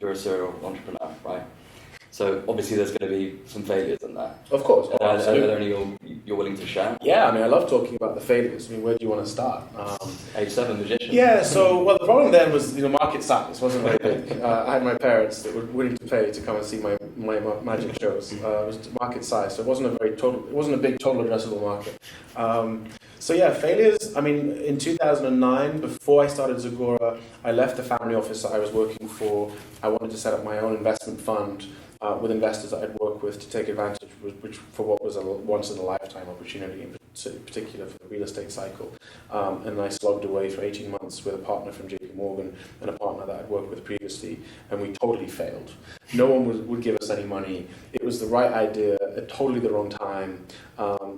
you're a serial entrepreneur, right? So obviously there's going to be some failures in that. Of course. Are there any you're willing to share? Yeah, I mean, I love talking about the failures. I mean, where do you want to start? Age 7 magician. Yeah, so, well, the problem then was, market size wasn't very big. I had my parents that were willing to pay to come and see my magic shows. It was market size, so it wasn't a big total addressable market. So yeah, failures. I mean, in 2009, before I started Zagora, I left the family office that I was working for. I wanted to set up my own investment fund with investors that I'd work with to take advantage, which for what was a once-in-a-lifetime opportunity, in particular for the real estate cycle. And I slogged away for 18 months with a partner from JP Morgan and a partner that I'd worked with previously, and we totally failed. No one would give us any money. It was the right idea at totally the wrong time.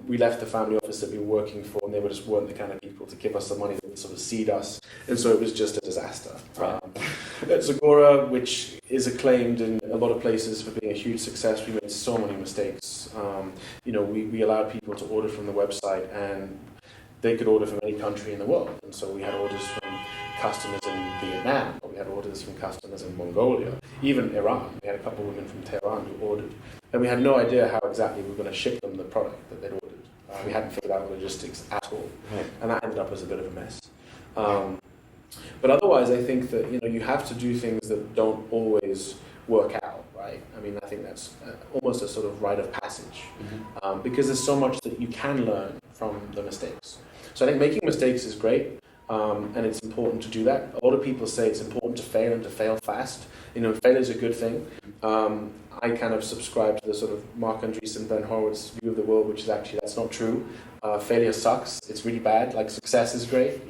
We left the family office that we were working for, and they just weren't the kind of people to give us the money that would sort of seed us, and so it was just a disaster. At Zagora, which is acclaimed in a lot of places for being a huge success, we made so many mistakes. We allowed people to order from the website, and they could order from any country in the world. And so we had orders from customers in Vietnam, or we had orders from customers in Mongolia, even Iran. We had a couple of women from Tehran who ordered. And we had no idea how exactly we were going to ship them the product that they'd ordered. We hadn't figured out the logistics at all. Right. And that ended up as a bit of a mess. But otherwise, I think that you have to do things that don't always work out, right? I mean, I think that's almost a sort of rite of passage, because there's so much that you can learn from the mistakes. So I think making mistakes is great, and it's important to do that. A lot of people say it's important to fail and to fail fast. Failure is a good thing. I kind of subscribe to the sort of Mark Andreessen, Ben Horowitz view of the world, which is actually that's not true. Failure sucks. It's really bad. Like success is great,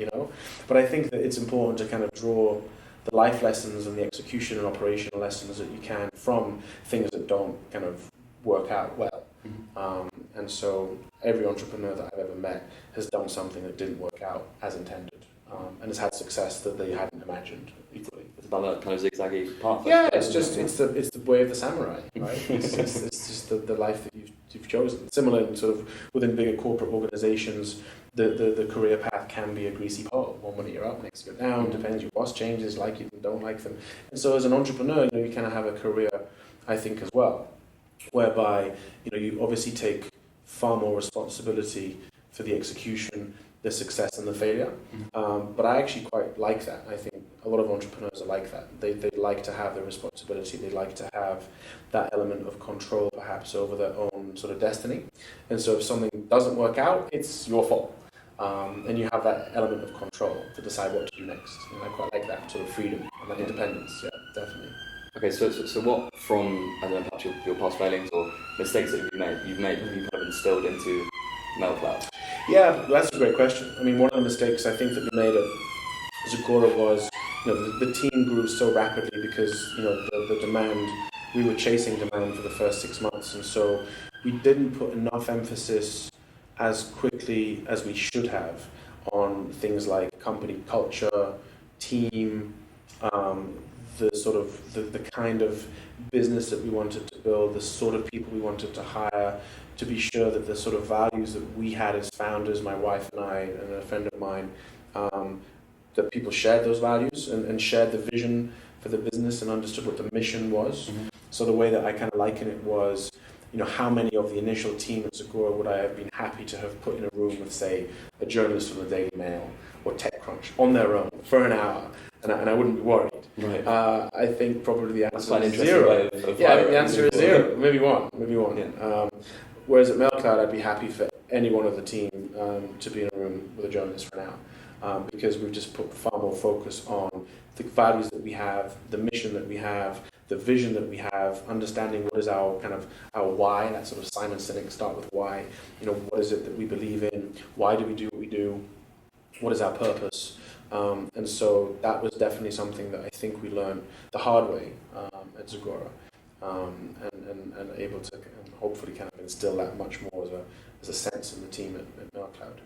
But I think that it's important to kind of draw the life lessons and the execution and operational lessons that you can from things that don't kind of work out well. And so every entrepreneur that I've ever met has done something that didn't work out as intended, and has had success that they hadn't imagined equally. It's about that kind of zigzaggy path. Yeah, it's the way of the samurai, right? It's just the life that you've chosen. Similar in sort of within bigger corporate organizations, the career path can be a greasy pole. One minute you're up, next you're down, depends, your boss changes, like you and don't like them. And so as an entrepreneur, you kind of have a career, I think, as well, whereby you obviously take far more responsibility for the execution, the success and the failure. But I actually quite like that. I think a lot of entrepreneurs are like that. They like to have the responsibility. They like to have that element of control perhaps over their own sort of destiny. And so if something doesn't work out, it's your fault. And you have that element of control to decide what to do next. And I quite like that sort of freedom and that independence. Yeah, definitely. Okay, so what from, I don't know, perhaps your past failings or mistakes that you've made have you kind of instilled into Mailcloud? Yeah, that's a great question. I mean, one of the mistakes I think that we made at Zagora was, the team grew so rapidly because, the demand, we were chasing demand for the first 6 months. And so we didn't put enough emphasis as quickly as we should have on things like company culture, team, the sort of the kind of business that we wanted to build, the sort of people we wanted to hire, to be sure that the sort of values that we had as founders, my wife and I and a friend of mine, that people shared those values and shared the vision for the business and understood what the mission was. So the way that I kind of liken it was, how many of the initial team at Zagora would I have been happy to have put in a room with, say, a journalist from the Daily Mail or TechCrunch on their own for an hour, and I wouldn't be worried. Right. I think probably the answer is zero. The answer is zero. Maybe one. Yeah. Whereas at Mailcloud, I'd be happy for any one of the team to be in a room with a journalist for now, because we've just put far more focus on the values that we have, the mission that we have, the vision that we have, understanding what is our why, that sort of Simon Sinek start with why. What is it that we believe in? Why do we do what we do? What is our purpose? And so that was definitely something that I think we learned the hard way at Zagora, and able to hopefully kind of instill that much more as a sense in the team at Mailcloud.